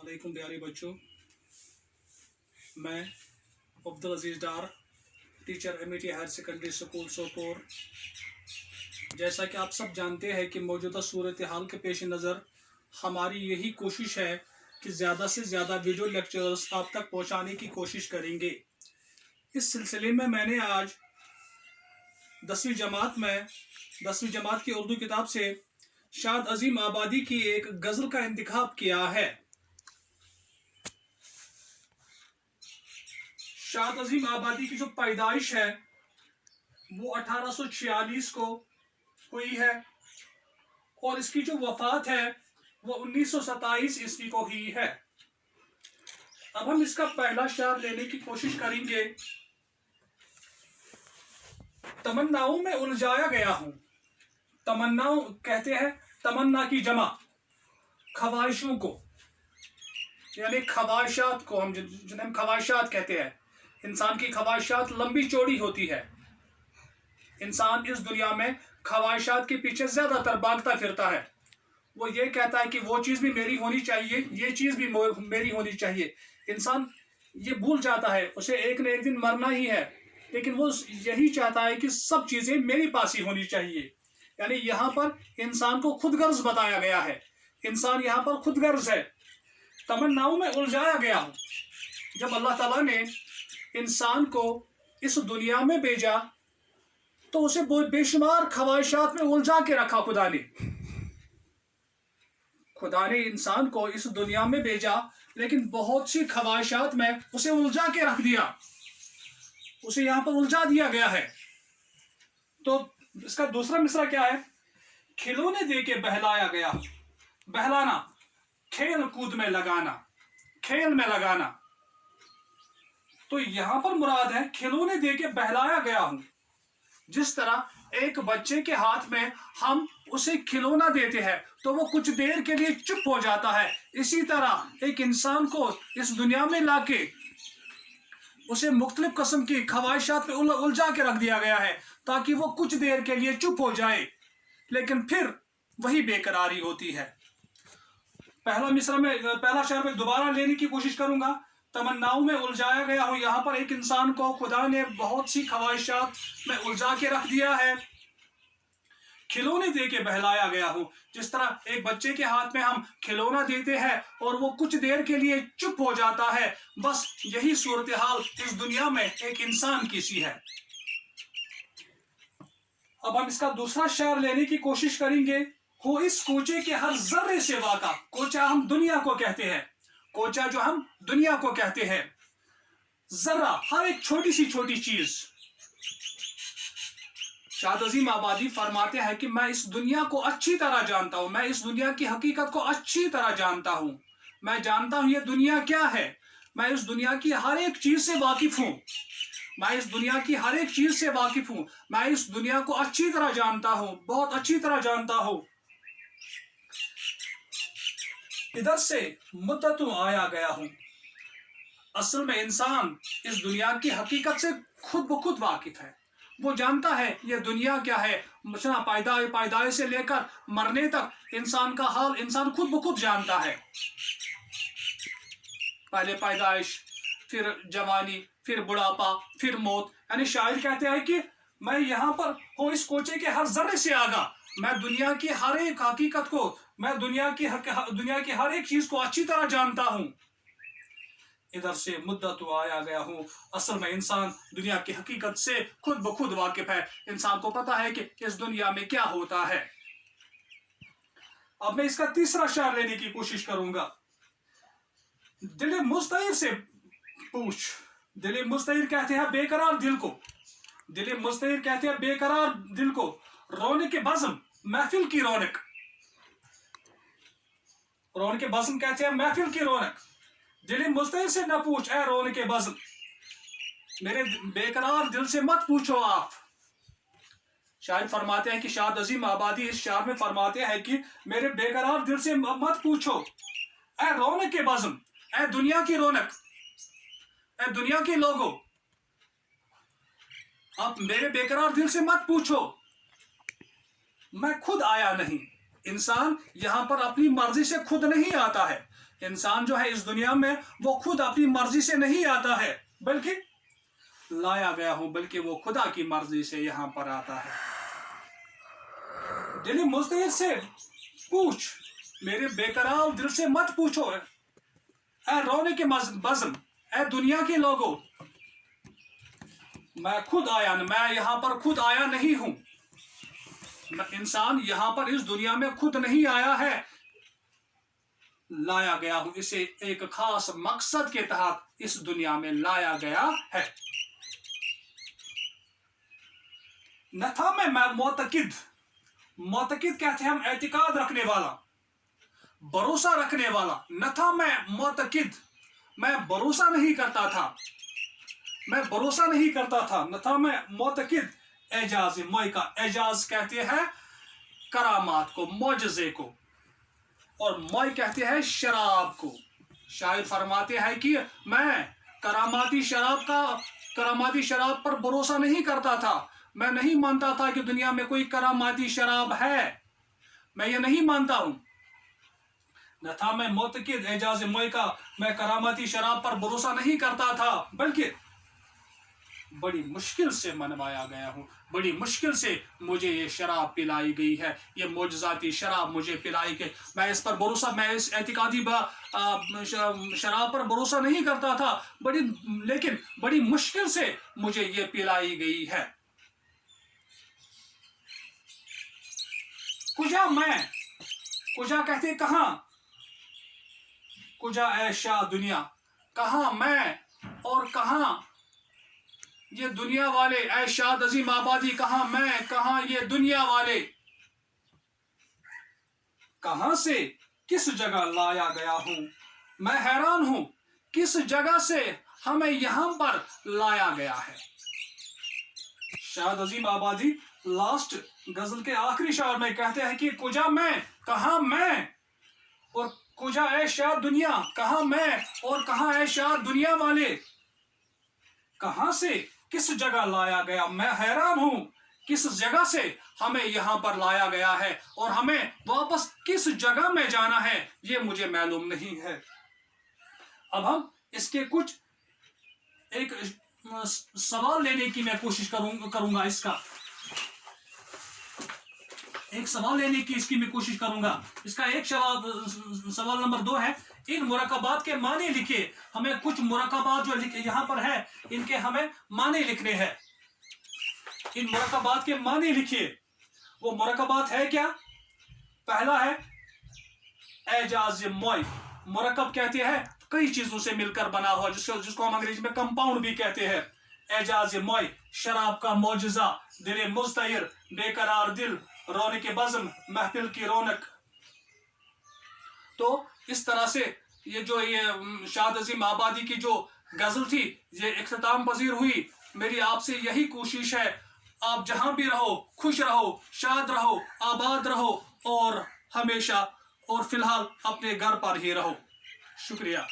वालेकुम प्यारे बच्चों, मैं Abdul Aziz Dar, teacher Amity higher secondary school Sopore. जैसा कि आप सब जानते हैं कि मौजूदा सूरत हाल के पेश नज़र हमारी यही कोशिश है कि ज़्यादा से ज़्यादा वीडियो लेक्चर्स आप तक पहुंचाने की कोशिश करेंगे। इस सिलसिले में मैंने आज 10वीं जमात की उर्दू किताब से शाद अजीम आबादी की एक गज़ल का इंतखाब किया है। शाद अजीम आबादी की जो पैदाइश है वो 1846 को हुई है और इसकी जो वफात है वो 1927 ईस्वी को हुई है। अब हम इसका पहला शार लेने की कोशिश करेंगे। तमन्नाओं में उलझाया गया हूँ। तमन्नाओं कहते हैं तमन्ना की जमा ख्वाहिशों को, यानी ख्वाहिशात को, हम जिन्हें हम ख्वाहिशात कहते हैं। इंसान की ख्वाहिशात लंबी चौड़ी होती है। इंसान इस दुनिया में ख्वाहिशात के पीछे ज़्यादातर भागता फिरता है। वो ये कहता है कि वो चीज़ भी मेरी होनी चाहिए, ये चीज़ भी मेरी होनी चाहिए। इंसान ये भूल जाता है उसे एक न एक दिन मरना ही है, लेकिन वो यही चाहता है कि सब चीज़ें मेरे पास ही होनी चाहिए। यानी यहाँ पर इंसान को खुदगर्ज बताया गया है। इंसान यहाँ पर खुदगर्ज है। तमन्नाओं में उलझाया गया हूँ। जब अल्लाह ताला ने इंसान को इस दुनिया में भेजा तो उसे बेशुमार ख्वाहिशात में उलझा के रखा। खुदा ने इंसान को इस दुनिया में भेजा, लेकिन बहुत सी ख्वाहिशात में उसे उलझा के रख दिया। उसे यहाँ पर उलझा दिया गया है। तो इसका दूसरा मिसरा क्या है? खिलौने दे के बहलाया गया। बहलाना, खेल कूद में लगाना, खेल में लगाना। तो यहां पर मुराद है खिलौने दे के बहलाया गया हूं। जिस तरह एक बच्चे के हाथ में हम उसे खिलौना देते हैं तो वो कुछ देर के लिए चुप हो जाता है, इसी तरह एक इंसान को इस दुनिया में लाके उसे मुख्तलिफ किस्म की ख्वाहिशात में उलझा के रख दिया गया है ताकि वो कुछ देर के लिए चुप हो जाए, लेकिन फिर वही बेकरारी होती है। पहला शेर में दोबारा लेने की कोशिश करूंगा। तमन्नाओं में उलझाया गया हूँ। यहाँ पर एक इंसान को खुदा ने बहुत सी ख्वाहिशात में उलझा के रख दिया है। खिलौने दे के बहलाया गया हूँ। जिस तरह एक बच्चे के हाथ में हम खिलौना देते हैं और वो कुछ देर के लिए चुप हो जाता है, बस यही सूरत हाल इस दुनिया में एक इंसान की सी है। अब हम इसका दूसरा शेर लेने की कोशिश करेंगे। हो इस कोचे के हर जर्रे से वाका। कोचा हम दुनिया को कहते हैं। कोचा जो हम दुनिया को कहते हैं। जर्रा हर एक छोटी सी छोटी चीज। शाद अजीम आबादी फरमाते हैं कि मैं इस दुनिया को अच्छी तरह जानता हूं। मैं इस दुनिया की हकीकत को अच्छी तरह जानता हूं। मैं जानता हूं ये दुनिया क्या है। मैं इस दुनिया की हर एक चीज से वाकिफ हूं। मैं इस दुनिया की हर एक चीज से वाकिफ हूं। मैं इस दुनिया को अच्छी तरह जानता हूं, बहुत अच्छी तरह जानता हूं। इधर से मुद्दतों आया गया हूं। असल में इंसान इस दुनिया की हकीकत से खुद ब खुद वाकिफ है। वो जानता है ये दुनिया क्या है। पैदाइश से लेकर मरने तक इंसान का हाल इंसान खुद ब खुद जानता है। पहले पैदाइश, फिर जवानी, फिर बुढ़ापा, फिर मौत। यानी शायर कहते हैं कि मैं यहाँ पर हूँ इस कोचे के हर जर्रे से आगा। मैं दुनिया की हर एक हकीकत को, मैं दुनिया की हर एक चीज को अच्छी तरह जानता हूँ। इधर से मुद्दत आया गया हूँ। असल में इंसान दुनिया की हकीकत से खुद ब खुद वाकिफ है। इंसान को पता है कि इस दुनिया में क्या होता है। अब मैं इसका तीसरा शेर लेने की कोशिश करूंगा। दिल मुस्तैर से पूछ। दिल मुस्तैर कहते हैं बेकरार दिल को। दिल मुस्तैर कहते हैं बेकरार दिल को। रोने के बज़्म महफिल की रौनक। रोने के बज़्म कहते हैं महफिल की रौनक। दिल मुस्तैर से न पूछ ऐ रोने के बज़्म। मेरे बेकरार दिल से मत पूछो आप। शायर फरमाते हैं कि शाद अजीम आबादी इस शार में फरमाते हैं कि मेरे बेकरार दिल से मत पूछो ऐ रोने के बज़्म, ऐ दुनिया की रौनक, ऐ दुनिया के लोगों, आप मेरे बेकरार दिल से मत पूछो। मैं खुद आया नहीं। इंसान यहां पर अपनी मर्जी से खुद नहीं आता है। इंसान जो है इस दुनिया में वो खुद अपनी मर्जी से नहीं आता है, बल्कि लाया गया हूं, बल्कि वो खुदा की मर्जी से यहाँ पर आता है। दिल मुस्तैद से पूछ, मेरे बेकरार दिल से मत पूछो, ऐ रोने के बज़्म, ऐ दुनिया के लोगों, मैं खुद आया, मैं यहाँ पर खुद आया नहीं हूं। इंसान यहाँ पर इस दुनिया में खुद नहीं आया है, लाया गया हूं। इसे एक खास मकसद के तहत इस दुनिया में लाया गया है। न था मैं मोतकिद, मोतकिद कहते हैं हम एतिकाद रखने वाला, भरोसा रखने वाला। न था मैं मोतकिद, मैं भरोसा नहीं करता था, मैं भरोसा नहीं करता था। न था मैं मोतकिद एजाज मोय का, एजाज कहते हैं करामात को, मौजज़े को, और मोय कहते हैं शराब को। शायद फरमाते हैं कि मैं करामाती शराब पर भरोसा नहीं करता था, मैं नहीं मानता था कि दुनिया में कोई करामाती शराब है, मैं ये नहीं मानता हूं। न था मैं मोतकिद एजाज मोय का, मैं करामाती शराब पर भरोसा नहीं करता था, बल्कि बड़ी मुश्किल से मनवाया गया हूं, बड़ी मुश्किल से मुझे ये शराब पिलाई गई है, ये मोजज़ाती शराब मुझे पिलाई गई। मैं इस पर भरोसा, मैं इस एतिकादी शराब पर भरोसा नहीं करता था, लेकिन बड़ी मुश्किल से मुझे ये पिलाई गई है। कुजा मैं, कुजा कहते कहां, कुजा ऐशा दुनिया, कहां मैं और कहां ये दुनिया वाले, ऐ शाद अजीम आबादी, कहां मैं, कहां ये दुनिया वाले, कहां से किस जगह लाया गया हूं। मैं हैरान हूं किस जगह से हमें यहां पर लाया गया है। शाद अजीम आबादी लास्ट गजल के आखिरी शार में कहते हैं कि कुजा मैं, कहां मैं, और कुजा ऐ शाद दुनिया, कहां मैं और कहां ऐ शाद दुनिया वाले, कहां से किस जगह लाया गया। मैं हैरान हूं किस जगह से हमें यहां पर लाया गया है, और हमें वापस किस जगह में जाना है ये मुझे मालूम नहीं है। अब हम इसके कुछ एक सवाल लेने की मैं कोशिश करूंगा, इसका एक सवाल लेने की इसकी मैं कोशिश करूंगा। इसका एक सवाल नंबर 2 है, इन मुरक्कबात के माने लिखे। हमें कुछ मुरक्कबात जो लिखे यहाँ पर है, इनके हमें माने लिखने हैं। इन मुरक्कबात के माने लिखिए। वो मुरक्कबात है क्या? पहला है एजाज मोय। मुरक्कब कहते हैं कई चीजों से मिलकर बना हुआ, जिसको हम अंग्रेजी में कंपाउंड भी कहते हैं। एजाज मोय, शराब का मौजज़ा, दिल मुस्तैर, बेकरार दिल, रोने के बज़्म, महफिल की रौनक। तो इस तरह से ये शाद अजीम आबादी की जो गजल थी, ये इख्तिताम पजीर हुई। मेरी आपसे यही कोशिश है, आप जहां भी रहो खुश रहो, शाद रहो, आबाद रहो, और हमेशा और फिलहाल अपने घर पर ही रहो। शुक्रिया।